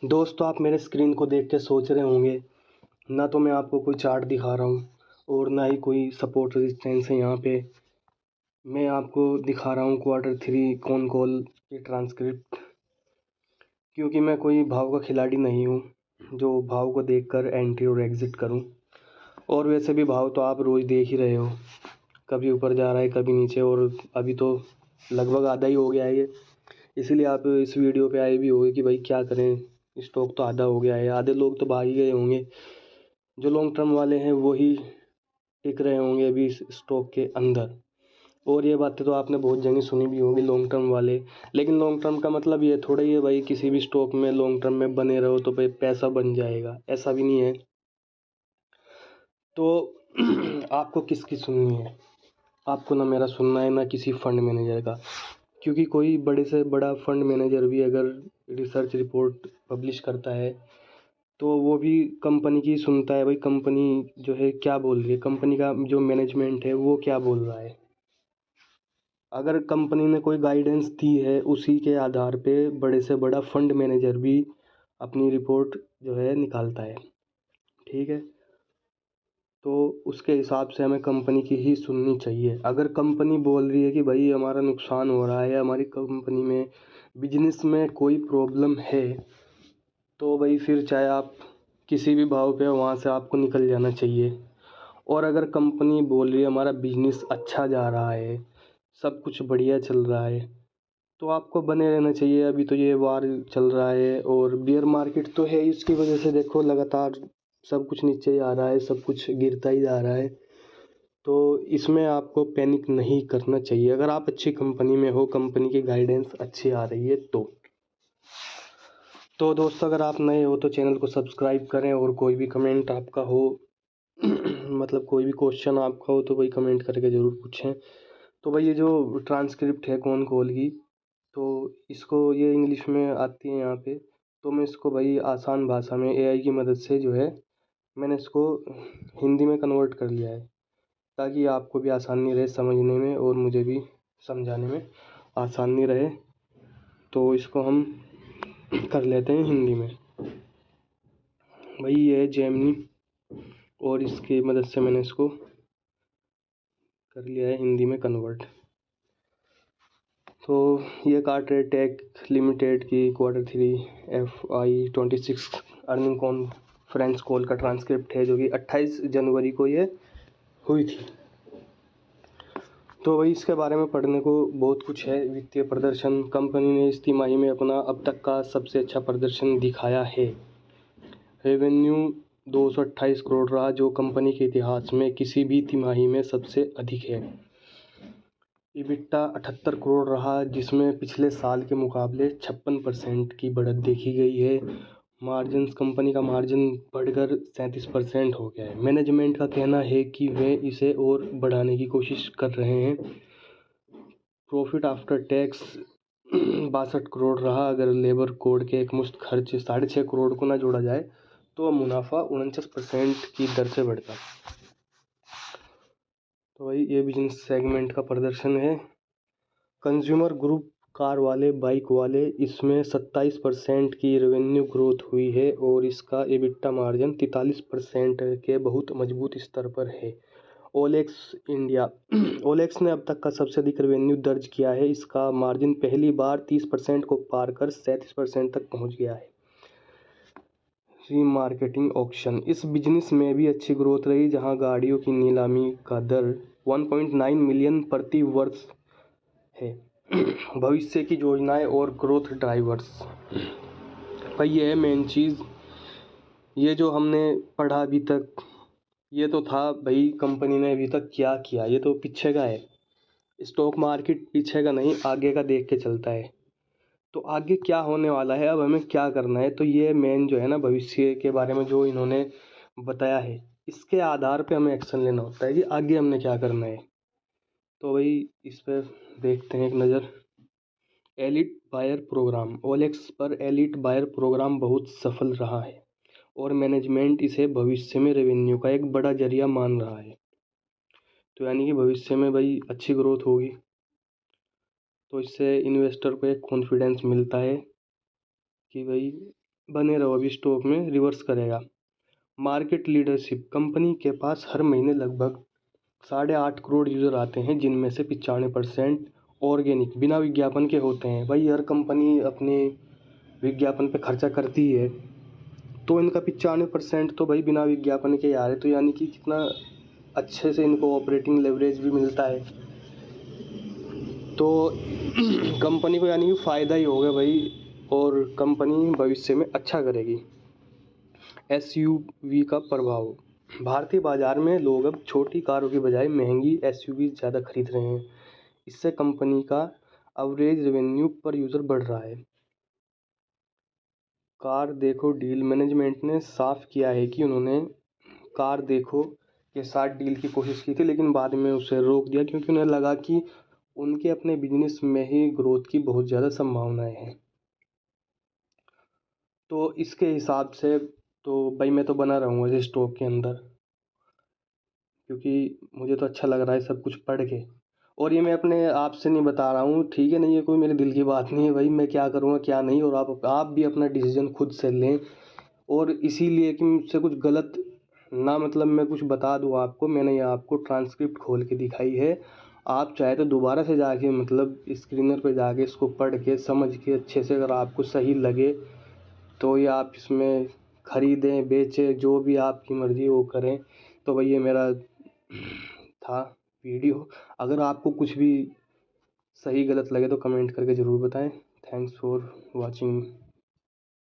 दोस्तों, आप मेरे स्क्रीन को देख के सोच रहे होंगे, ना तो मैं आपको कोई चार्ट दिखा रहा हूँ और ना ही कोई सपोर्ट रेजिस्टेंस है यहाँ पे। मैं आपको दिखा रहा हूँ Q3 कॉन कॉल की ट्रांसक्रिप्ट, क्योंकि मैं कोई भाव का खिलाड़ी नहीं हूँ जो भाव को देखकर एंट्री और एग्ज़िट करूँ। और वैसे भी भाव तो आप रोज़ देख ही रहे हो, कभी ऊपर जा रहा है कभी नीचे, और अभी तो लगभग आधा ही हो गया है ये। इसीलिए आप इस वीडियो पे आए भी होंगे कि भाई क्या करें, स्टॉक तो आधा हो गया है। आधे लोग तो भाग ही गए होंगे, जो लॉन्ग टर्म वाले हैं वो ही टिक रहे होंगे अभी इस स्टॉक के अंदर। और ये बातें तो आपने बहुत जगह सुनी भी होगी, लॉन्ग टर्म वाले। लेकिन लॉन्ग टर्म का मतलब ये थोड़ा ही है भाई किसी भी स्टॉक में लॉन्ग टर्म में बने रहो तो भाई पैसा बन जाएगा, ऐसा भी नहीं है। तो आपको किसकी सुननी है? आपको ना मेरा सुनना है ना किसी फंड मैनेजर का, क्योंकि कोई बड़े से बड़ा फंड मैनेजर भी अगर रिसर्च रिपोर्ट पब्लिश करता है तो वो भी कंपनी की सुनता है। भाई कंपनी जो है क्या बोल रही है, कंपनी का जो मैनेजमेंट है वो क्या बोल रहा है। अगर कंपनी ने कोई गाइडेंस दी है उसी के आधार पे बड़े से बड़ा फंड मैनेजर भी अपनी रिपोर्ट जो है निकालता है, ठीक है। तो उसके हिसाब से हमें कंपनी की ही सुननी चाहिए। अगर कंपनी बोल रही है कि भाई हमारा नुकसान हो रहा है, हमारी कंपनी में बिजनेस में कोई प्रॉब्लम है, तो भाई फिर चाहे आप किसी भी भाव पे वहाँ से आपको निकल जाना चाहिए। और अगर कंपनी बोल रही है हमारा बिजनेस अच्छा जा रहा है, सब कुछ बढ़िया चल रहा है, तो आपको बने रहना चाहिए। अभी तो ये वार चल रहा है और बियर मार्केट तो है ही, उसकी वजह से देखो लगातार सब कुछ नीचे ही आ रहा है, सब कुछ गिरता ही जा रहा है। तो इसमें आपको पैनिक नहीं करना चाहिए अगर आप अच्छी कंपनी में हो, कंपनी की गाइडेंस अच्छी आ रही है तो दोस्तों, अगर आप नए हो तो चैनल को सब्सक्राइब करें। और कोई भी कमेंट आपका हो मतलब कोई भी क्वेश्चन आपका हो तो भाई कमेंट करके ज़रूर पूछें। तो भाई ये जो ट्रांसक्रिप्ट है कॉन कॉल की, तो इसको ये इंग्लिश में आती है यहाँ पे, तो मैं इसको भाई आसान भाषा में एआई की मदद से जो है मैंने इसको हिंदी में कन्वर्ट कर लिया है, ताकि आपको भी आसानी रहे समझने में और मुझे भी समझाने में आसानी रहे। तो इसको हम कर लेते हैं हिंदी में। भाई ये है जेमिनी, और इसकी मदद से मैंने इसको कर लिया है हिंदी में कन्वर्ट। तो ये कार्टेक लिमिटेड की Q3 FY26 earning conference call का ट्रांसक्रिप्ट है, जो कि 28 जनवरी को ये हुई थी। तो भाई इसके बारे में पढ़ने को बहुत कुछ है। वित्तीय प्रदर्शन, कंपनी ने इस तिमाही में अपना अब तक का सबसे अच्छा प्रदर्शन दिखाया है। रेवेन्यू 228 करोड़ रहा, जो कंपनी के इतिहास में किसी भी तिमाही में सबसे अधिक है। EBITDA 78 करोड़ रहा, जिसमें पिछले साल के मुकाबले 56% की बढ़त देखी गई है। मार्जिन, कंपनी का मार्जिन बढ़कर 37% हो गया है। मैनेजमेंट का कहना है कि वे इसे और बढ़ाने की कोशिश कर रहे हैं। प्रॉफिट आफ्टर टैक्स 62 करोड़ रहा। अगर लेबर कोड के एकमुश्त खर्च 6.5 करोड़ को ना जोड़ा जाए तो मुनाफा 49% की दर से बढ़ता। तो भाई ये बिजनेस सेगमेंट का प्रदर्शन है। कंज्यूमर ग्रुप, कार वाले, बाइक वाले, इसमें 27% की रेवेन्यू ग्रोथ हुई है और इसका EBITDA मार्जिन 43% के बहुत मजबूत स्तर पर है। ओलेक्स इंडिया, ओलेक्स ने अब तक का सबसे अधिक रेवेन्यू दर्ज किया है। इसका मार्जिन पहली बार 30% को पार कर 37% तक पहुंच गया है। रीमार्केटिंग ऑक्शन, इस बिजनेस में भी अच्छी ग्रोथ रही, जहां गाड़ियों की नीलामी का दर 1.9 मिलियन प्रति वर्ष है। भविष्य की योजनाएं और ग्रोथ ड्राइवर्स, भाई ये है मेन चीज़। ये जो हमने पढ़ा अभी तक, ये तो था भाई कंपनी ने अभी तक क्या किया, ये तो पीछे का है। स्टॉक मार्केट पीछे का नहीं, आगे का देख के चलता है। तो आगे क्या होने वाला है, अब हमें क्या करना है, तो ये मेन जो है ना भविष्य के बारे में जो इन्होंने बताया है, इसके आधार पे हमें एक्शन लेना होता है कि आगे हमने क्या करना है। तो भाई इस पर देखते हैं एक नज़र। एलिट बायर प्रोग्राम, ओलेक्स पर एलिट बायर प्रोग्राम बहुत सफल रहा है और मैनेजमेंट इसे भविष्य में रेवेन्यू का एक बड़ा जरिया मान रहा है। तो यानी कि भविष्य में भाई अच्छी ग्रोथ होगी, तो इससे इन्वेस्टर को एक कॉन्फिडेंस मिलता है कि भाई बने रहो, अभी स्टॉक में रिवर्स करेगा। मार्केट लीडरशिप, कंपनी के पास हर महीने लगभग 8.5 करोड़ यूज़र आते हैं, जिनमें से 95% ऑर्गेनिक बिना विज्ञापन के होते हैं। भाई हर कंपनी अपने विज्ञापन पे खर्चा करती है, तो इनका 95% तो भाई बिना विज्ञापन के आ रहे, तो यानी कि कितना अच्छे से इनको ऑपरेटिंग लेवरेज भी मिलता है। तो कंपनी को यानी कि फ़ायदा ही होगा भाई, और कंपनी भविष्य में अच्छा करेगी। एसयूवी का प्रभाव, भारतीय बाजार में लोग अब छोटी कारों की बजाय महंगी एसयूवी ज़्यादा खरीद रहे हैं। इससे कंपनी का एवरेज रेवेन्यू पर यूज़र बढ़ रहा है। कार देखो डील, मैनेजमेंट ने साफ किया है कि उन्होंने कार देखो के साथ डील की कोशिश की थी, लेकिन बाद में उसे रोक दिया क्योंकि उन्हें लगा कि उनके अपने बिजनेस में ही ग्रोथ की बहुत ज़्यादा संभावनाएं हैं। तो इसके हिसाब से तो भाई मैं तो बना रहूँगा इस स्टॉक के अंदर, क्योंकि मुझे तो अच्छा लग रहा है सब कुछ पढ़ के। और ये मैं अपने आप से नहीं बता रहा हूँ, ठीक है, नहीं ये कोई मेरे दिल की बात नहीं है भाई, मैं क्या करूँगा क्या नहीं, और आप भी अपना डिसीजन खुद से लें। और इसीलिए कि मुझसे कुछ गलत ना, मतलब मैं कुछ बता दूँ आपको, मैंने ये आपको ट्रांसक्रिप्ट खोल के दिखाई है। आप चाहे तो दोबारा से जाके मतलब स्क्रीनर पे जाके इसको पढ़ के समझ के अच्छे से, अगर आपको सही लगे तो ये आप इसमें ख़रीदें बेचें, जो भी आपकी मर्ज़ी वो करें। तो भाई ये मेरा था वीडियो। अगर आपको कुछ भी सही गलत लगे तो कमेंट करके ज़रूर बताएं। Thanks for watching.